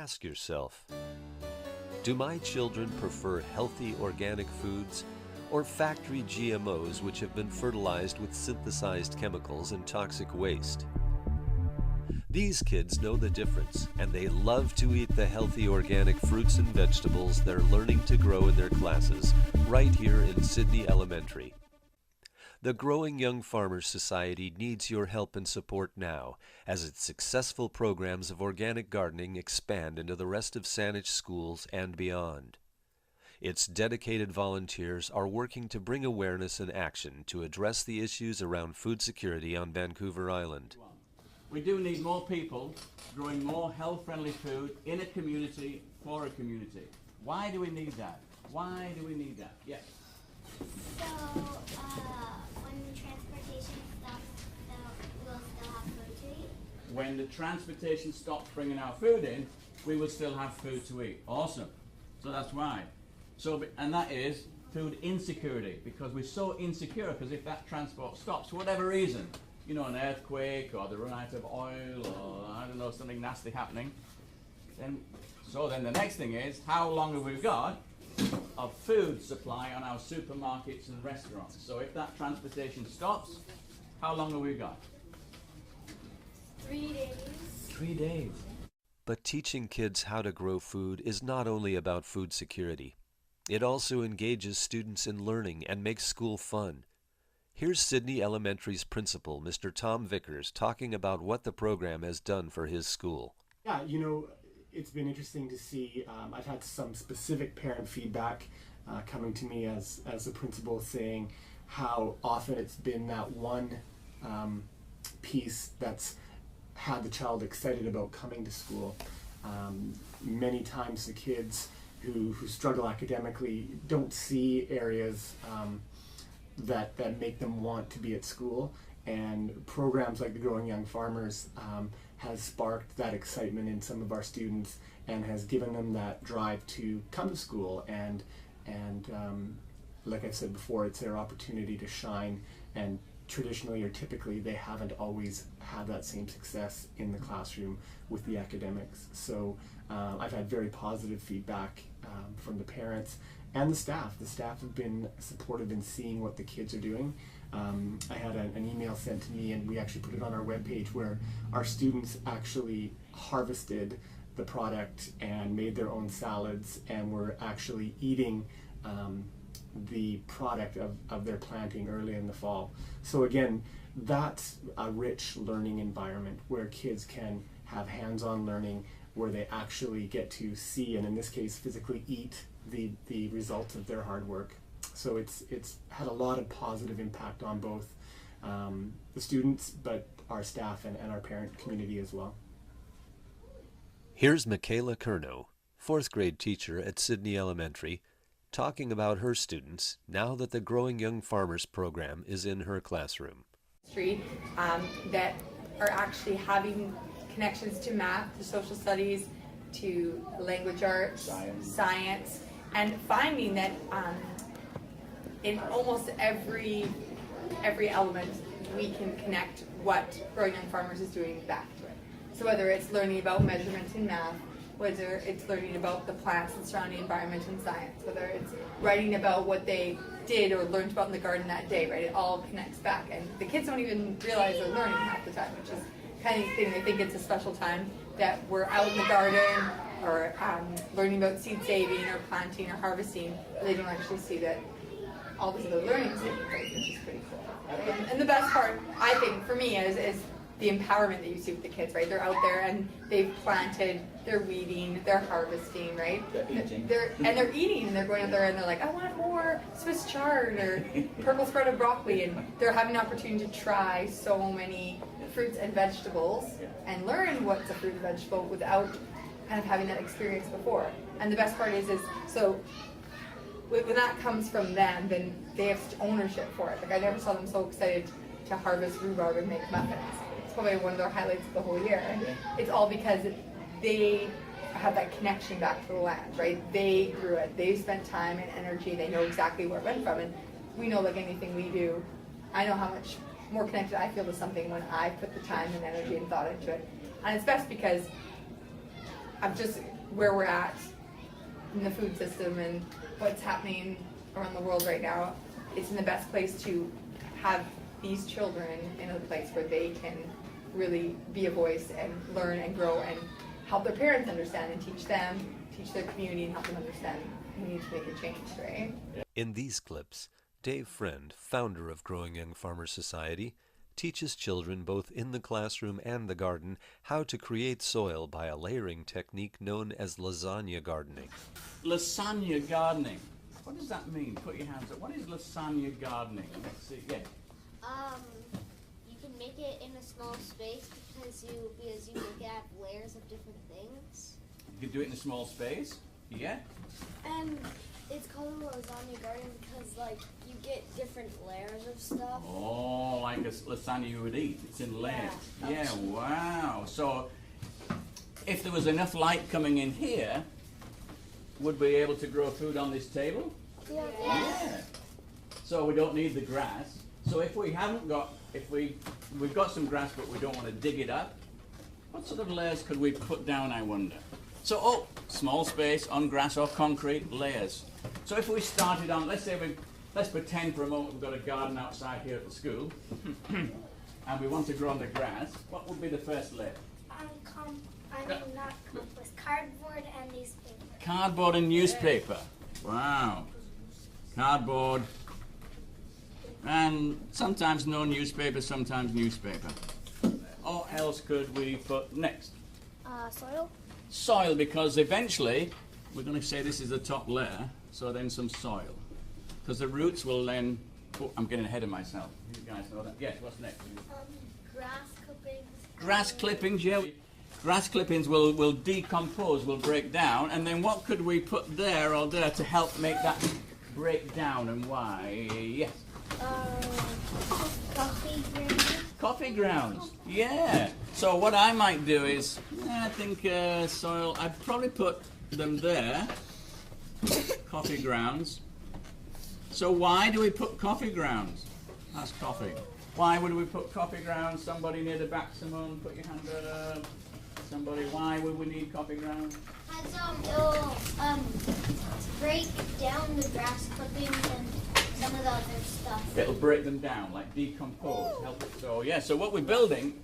Ask yourself, do my children prefer healthy organic foods or factory GMOs which have been fertilized with synthesized chemicals and toxic waste? These kids know the difference, and they love to eat the healthy organic fruits and vegetables they're learning to grow in their classes right here in Sidney Elementary. The Growing Young Farmers Society needs your help and support now as its successful programs of organic gardening expand into the rest of Saanich schools and beyond. Its dedicated volunteers are working to bring awareness and action to address the issues around food security on Vancouver Island. We do need more people growing more health-friendly food in a community for a community. Why do we need that? Why do we need that? Yes. So, when the transportation stops, we'll still have food to eat? When the transportation stops bringing our food in, we will still have food to eat. Awesome. So that's why. So, and that is food insecurity, because we're so insecure, because if that transport stops for whatever reason, you know, an earthquake, or they run out of oil, or I don't know, something nasty happening, then the next thing is, how long have we got of food supply on our supermarkets and restaurants? So if that transportation stops, how long have we got? 3 days. 3 days. But teaching kids how to grow food is not only about food security. It also engages students in learning and makes school fun. Here's Sidney Elementary's principal, Mr. Tom Vickers, talking about what the program has done for his school. Yeah, you know, it's been interesting to see. I've had some specific parent feedback coming to me as a principal, saying how often it's been that one piece that's had the child excited about coming to school. Many times the kids who struggle academically don't see areas that make them want to be at school, and programs like the Growing Young Farmers has sparked that excitement in some of our students and has given them that drive to come to school, and like I've said before, it's their opportunity to shine, and traditionally or typically they haven't always had that same success in the classroom with the academics. So I've had very positive feedback from the parents and the staff. The staff have been supportive in seeing what the kids are doing. I had an email sent to me, and we actually put it on our webpage, where our students actually harvested the product and made their own salads and were actually eating the product of their planting early in the fall. So again, that's a rich learning environment where kids can have hands-on learning, where they actually get to see, and in this case physically eat, the results of their hard work. So it's had a lot of positive impact on both the students, but our staff and our parent community as well. Here's Michaela Curnow, 4th grade teacher at Sidney Elementary, talking about her students now that the Growing Young Farmers program is in her classroom. That are actually having connections to math, to social studies, to language arts, science, and finding that in almost every element we can connect what Growing Young Farmers is doing back to it. So whether it's learning about measurements in math, whether it's learning about the plants and surrounding environment in science, whether it's writing about what they did or learned about in the garden that day, right? It all connects back, and the kids don't even realize they're learning half the time, which is kind of thing. I think it's a special time that we're out in the garden or learning about seed saving or planting or harvesting. They don't actually see that all this other learning is taking place, which is pretty cool. And the best part, I think, for me is the empowerment that you see with the kids, right? They're out there and they've planted, they're weeding, they're harvesting, right? They're eating, and they're going out there and they're like, I want more Swiss chard or purple sprouted broccoli, and they're having an opportunity to try so many fruits and vegetables and learn what's a fruit and vegetable without kind of having that experience before. And the best part is so when that comes from them, then they have such ownership for it. Like, I never saw them so excited to harvest rhubarb and make muffins. It's probably one of their highlights of the whole year. And it's all because they have that connection back to the land, right? They grew it. They spent time and energy. They know exactly where it went from. And we know, like anything we do, I know how much more connected I feel to something when I put the time and energy and thought into it. And it's best because of just where we're at in the food system and what's happening around the world right now, it's in the best place to have these children in a place where they can really be a voice and learn and grow and help their parents understand and teach them, teach their community and help them understand we need to make a change, right? In these clips, Dave Friend, founder of Growing Young Farmers Society, teaches children both in the classroom and the garden how to create soil by a layering technique known as lasagna gardening. Lasagna gardening. What does that mean? Put your hands up. What is lasagna gardening? Let's see. Yeah. You can make it in a small space because you can have layers of different things. You can do it in a small space. Yeah. And it's called a lasagna garden because like you get different layers of stuff. Oh, like a lasagna you would eat. It's in layers. Yeah. Wow. So, if there was enough light coming in here, would we be able to grow food on this table? Yeah. So we don't need the grass. So if we haven't got, we've got some grass but we don't want to dig it up, what sort of layers could we put down, I wonder? So, small space on grass or concrete, layers. So if we started on, let's pretend for a moment we've got a garden outside here at the school and we want to grow on the grass, what would be the first layer? Not compost, cardboard and newspaper. Cardboard and newspaper. Wow. Cardboard. And sometimes no newspaper, sometimes newspaper. What else could we put next? Soil. Soil, because eventually we're going to say this is the top layer, so then some soil. Because the roots will then... Oh, I'm getting ahead of myself. You guys know that? Yes, what's next? Grass clippings. Grass clippings, yeah. Grass clippings will decompose, will break down, and then what could we put there or there to help make that break down, and why? Yes. Coffee grounds. Coffee grounds, yeah. So what I might do is, I think soil, I'd probably put them there, coffee grounds. So why do we put coffee grounds? That's coffee. Why would we put coffee grounds? Somebody near the back, Simone, put your hand up. Somebody, why would we need coffee grounds? It'll break down the grass clippings and some of the other stuff. It'll break them down, like decompose, help it. So yeah, so what we're building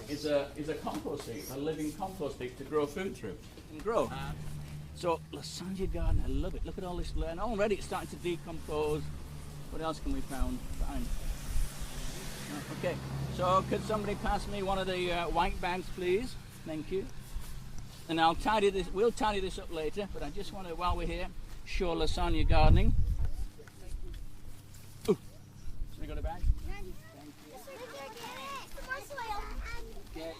is a compost heap, a living compost heap to grow food through and grow. So lasagna garden, I love it. Look at all this land. Already it's starting to decompose. What else can we find? Okay, so could somebody pass me one of the white bags, please? Thank you. And I'll tidy this. We'll tidy this up later. But I just want to, while we're here, show lasagna gardening. Ooh. Should I go to bag? Thank you. Okay.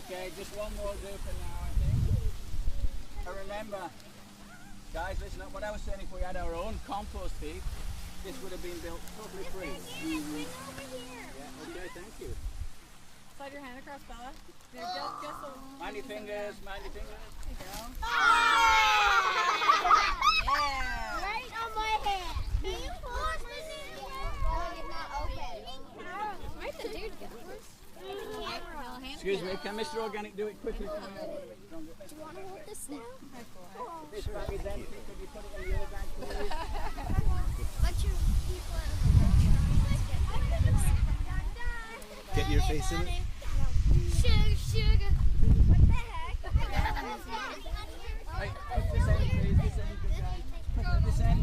Okay, just one more do for now, I think. But remember, guys, listen up. What I was saying, if we had our own compost heap, this would have been built totally free. Yeah, okay, thank you. Slide your hand across, Bella. Just so. Mind your fingers, mind your fingers. There you go. Yeah. Right on my hand. Can you push this in? Where'd the dude go? Excuse me, can Mr. Organic do it quickly for me? Do you want to hold this now? This bag is empty. Could you put it in the other bag, please? Bunch of people Get your face in it. Sugar. What the heck? Hey, put this end, please. This end, good guys. Put this end.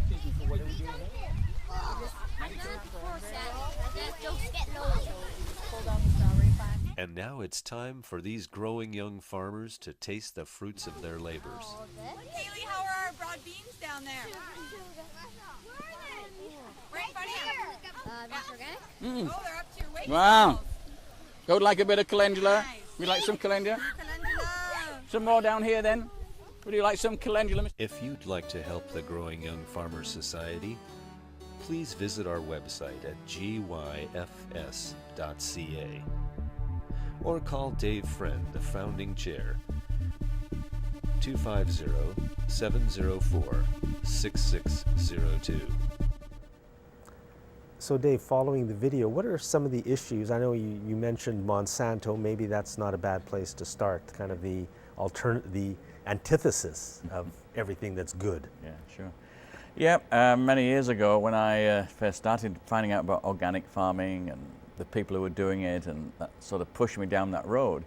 Excuse me for what are we doing here? And now it's time for these growing young farmers to taste the fruits of their labors. Haley, how are our broad beans down there? Right in front of you. Oh, they're up to your waist. Wow. Go like a bit of calendula. Nice. We like some calendula. Calendula. Some more down here then. Would you like some calendula? If you'd like to help the Growing Young Farmers Society, please visit our website at GYFS.ca or call Dave Friend, the founding chair, 250-704-6602. So Dave, following the video, what are some of the issues? I know you mentioned Monsanto. Maybe that's not a bad place to start, kind of the antithesis of everything that's good. Yeah, sure. Yeah, many years ago when I first started finding out about organic farming and the people who were doing it, and that sort of pushed me down that road,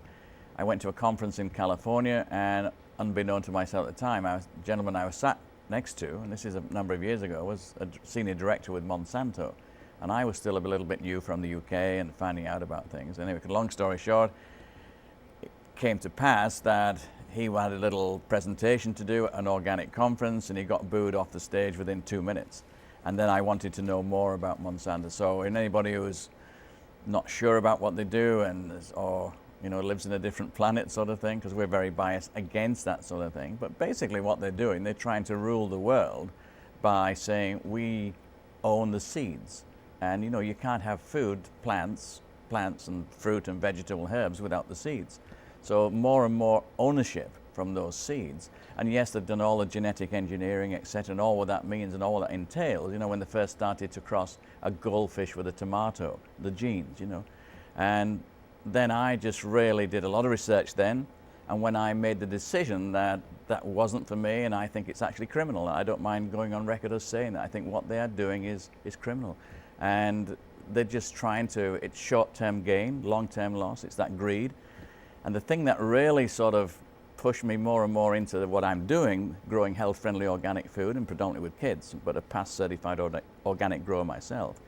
I went to a conference in California, and unbeknown to myself at the time, the gentleman I was sat next to, and this is a number of years ago, was a senior director with Monsanto. And I was still a little bit new from the UK and finding out about things. Anyway, long story short, it came to pass that he had a little presentation to do at an organic conference, and he got booed off the stage within 2 minutes. And then I wanted to know more about Monsanto. So anybody who's not sure about what they do or lives in a different planet sort of thing, because we're very biased against that sort of thing. But basically what they're doing, they're trying to rule the world by saying we own the seeds. And you can't have food, plants and fruit and vegetable herbs without the seeds. So more and more ownership from those seeds. And yes, they've done all the genetic engineering, etc., and all what that means and all that entails. When they first started to cross a goldfish with a tomato, the genes, And then I just really did a lot of research then. And when I made the decision that that wasn't for me, and I think it's actually criminal, I don't mind going on record as saying that. I think what they are doing is criminal. And they're just trying to, it's short-term gain, long-term loss, it's that greed. And the thing that really sort of pushed me more and more into what I'm doing, growing health-friendly organic food, and predominantly with kids, but a past certified organic grower myself,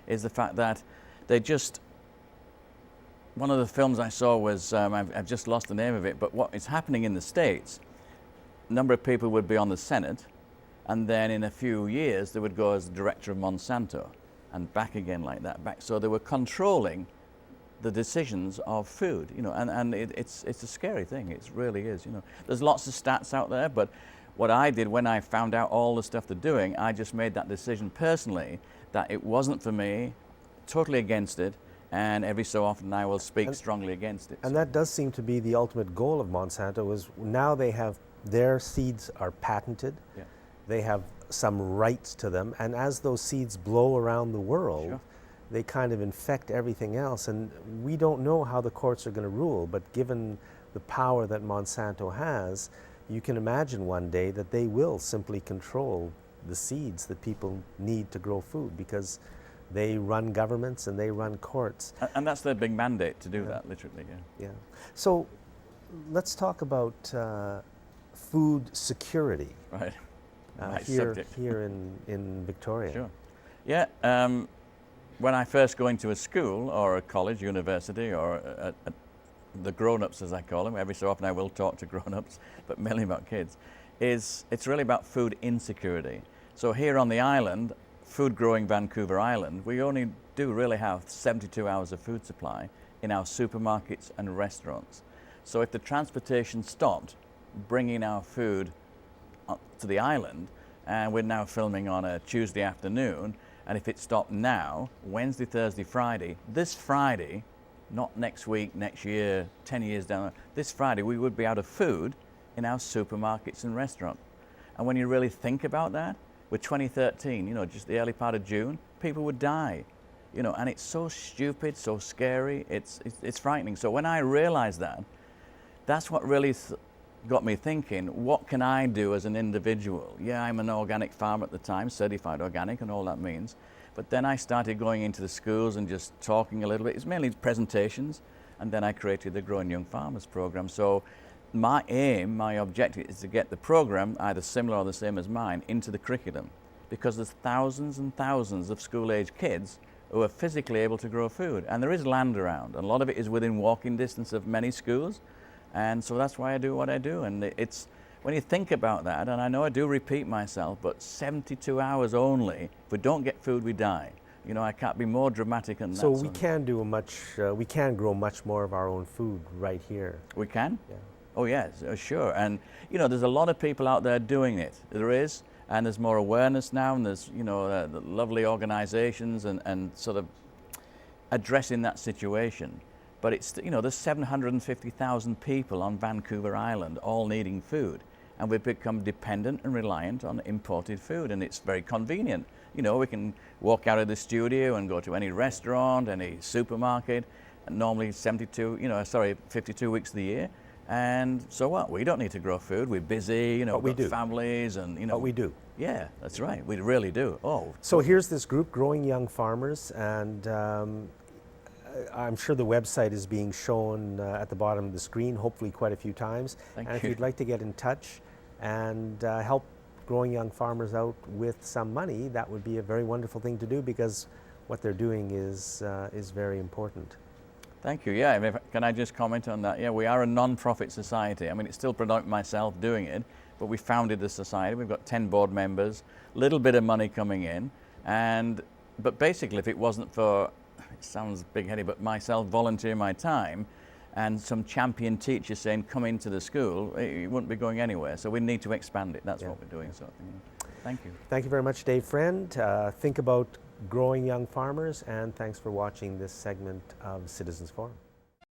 is the fact that they just, one of the films I saw was, I've just lost the name of it, but what is happening in the States, a number of people would be on the Senate, and then in a few years they would go as the director of Monsanto, and back again like that, back. So they were controlling the decisions of food, and it's a scary thing. It really is, There's lots of stats out there, but what I did when I found out all the stuff they're doing, I just made that decision personally that it wasn't for me, totally against it, and every so often I will speak strongly against it. And that does seem to be the ultimate goal of Monsanto, is now they have, their seeds are patented. Yeah. They have some rights to them, and as those seeds blow around the world, Sure. they kind of infect everything else, and we don't know how the courts are going to rule, but given the power that Monsanto has, you can imagine one day that they will simply control the seeds that people need to grow food, because they run governments and they run courts. And that's their big mandate, to do that, literally, Yeah. So let's talk about food security. Right. Here in Victoria. Sure. Yeah. When I first go into a school or a college, university, or the grown-ups, as I call them, every so often I will talk to grown-ups, but mainly about kids, it's really about food insecurity. So here on the island, food-growing Vancouver Island, we only do really have 72 hours of food supply in our supermarkets and restaurants. So if the transportation stopped bringing our food to the island, and we're now filming on a Tuesday afternoon, and if it stopped now, Wednesday, Thursday, Friday, this Friday, not next week, next year, 10 years down, this Friday we would be out of food in our supermarkets and restaurants. And when you really think about that, with 2013, just the early part of June, people would die, and it's so stupid, so scary, it's frightening. So when I realized that, that's what really got me thinking, what can I do as an individual? Yeah, I'm an organic farmer at the time, certified organic and all that means. But then I started going into the schools and just talking a little bit. It's mainly presentations, and then I created the Growing Young Farmers program. So my aim, my objective is to get the program, either similar or the same as mine, into the curriculum. Because there's thousands and thousands of school-age kids who are physically able to grow food. And there is land around, and a lot of it is within walking distance of many schools. And so that's why I do what I do. And it's, when you think about that, and I know I do repeat myself, but 72 hours only, if we don't get food, we die. I can't be more dramatic than that. So we can do we can grow much more of our own food right here. We can? Yeah. Oh yes, sure. And there's a lot of people out there doing it. There is, and there's more awareness now, and there's the lovely organizations and sort of addressing that situation. But it's, there's 750,000 people on Vancouver Island all needing food. and we've become dependent and reliant on imported food, and it's very convenient. You know, we can walk out of the studio and go to any restaurant, any supermarket, and normally 52 weeks of the year. And so what? We don't need to grow food. We're busy, you know, we we've got do. families and, you know. But we do. Yeah, that's right. We really do. Oh. So here's this group, Growing Young Farmers, and I'm sure the website is being shown at the bottom of the screen, hopefully quite a few times. Thank and if you. you'd like to get in touch and help Growing Young Farmers out with some money, that would be a very wonderful thing to do, because what they're doing is very important. Thank you. Yeah, I mean, can I just comment on that? Yeah, we are a non-profit society. I mean, it's still predominantly myself doing it, but we founded the society. We've got 10 board members, little bit of money coming in, but basically, if it wasn't for, it sounds big-headed, but myself volunteering my time and some champion teachers saying, come into the school, it wouldn't be going anywhere. So we need to expand it. That's what we're doing. So thank you. Thank you very much, Dave Friend. Think about Growing Young Farmers, and thanks for watching this segment of Citizens Forum.